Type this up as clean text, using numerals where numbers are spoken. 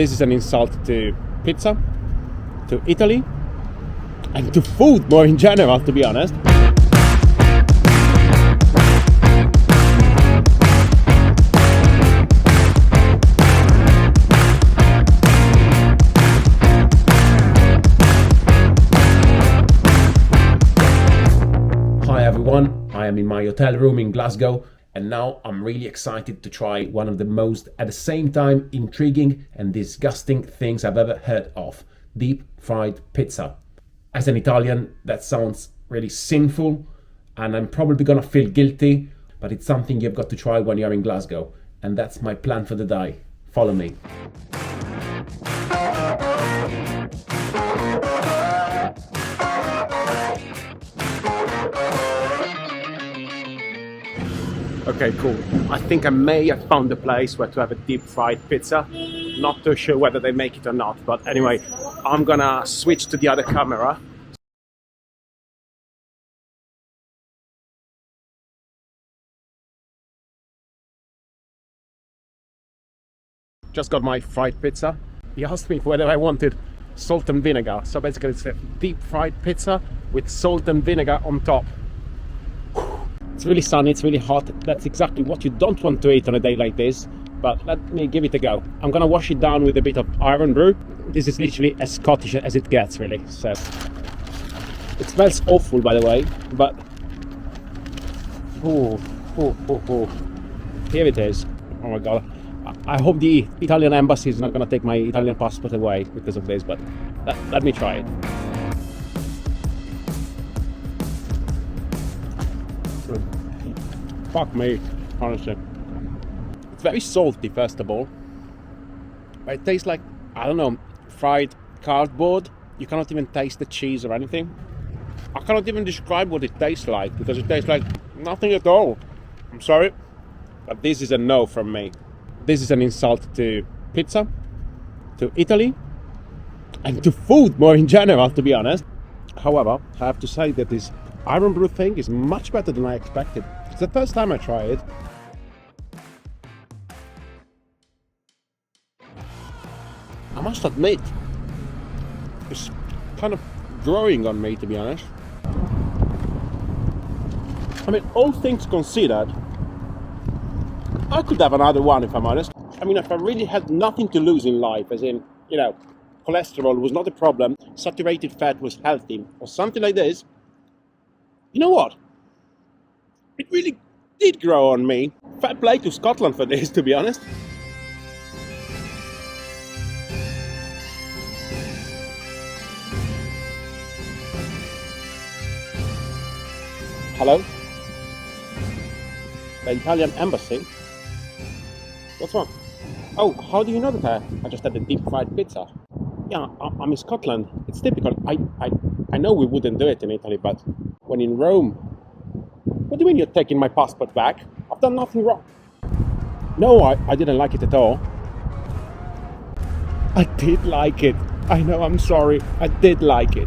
This is an insult to pizza, to Italy, and to food more in general, to be honest. Hi everyone, I am in my hotel room in Glasgow, and now I'm really excited to try one of the most, at the same time, intriguing and disgusting things I've ever heard of: deep fried pizza. As an Italian, that sounds really sinful, and I'm probably gonna feel guilty, but it's something you've got to try when you're in Glasgow, and that's my plan for the day. Follow me. Okay, cool. I think I may have found a place where to have a deep fried pizza. Not too sure whether they make it or not, but anyway, I'm gonna switch to the other camera. Just got my fried pizza. He asked me whether I wanted salt and vinegar. So basically it's a deep fried pizza with salt and vinegar on top. It's really sunny, it's really hot. That's exactly what you don't want to eat on a day like this, but let me give it a go. I'm gonna wash it down with a bit of iron brew. This is literally as Scottish as it gets, really. So it smells awful, by the way, but here it is. Oh my god. I hope the Italian embassy is not gonna take my Italian passport away because of this, but let me try it. Fuck me, honestly. It's very salty, first of all. But it tastes like, I don't know, fried cardboard. You cannot even taste the cheese or anything. I cannot even describe what it tastes like, because it tastes like nothing at all. I'm sorry, but this is a no from me. This is an insult to pizza, to Italy, and to food more in general, to be honest. However, I have to say that this iron brew thing is much better than I expected. It's the first time I try it. I must admit, it's kind of growing on me, to be honest. I mean, all things considered, I could have another one if I'm honest. I mean, if I really had nothing to lose in life, as in, you know, cholesterol was not a problem, saturated fat was healthy, or something like this, you know what? It really did grow on me. Fair play to Scotland for this, to be honest. Hello? The Italian embassy? What's wrong? Oh, how do you know that I just had a deep fried pizza? Yeah, I'm in Scotland. It's typical. I know we wouldn't do it in Italy, but when in Rome... What do you mean you're taking my passport back? I've done nothing wrong. No, I didn't like it at all. I did like it. I know, I'm sorry. I did like it.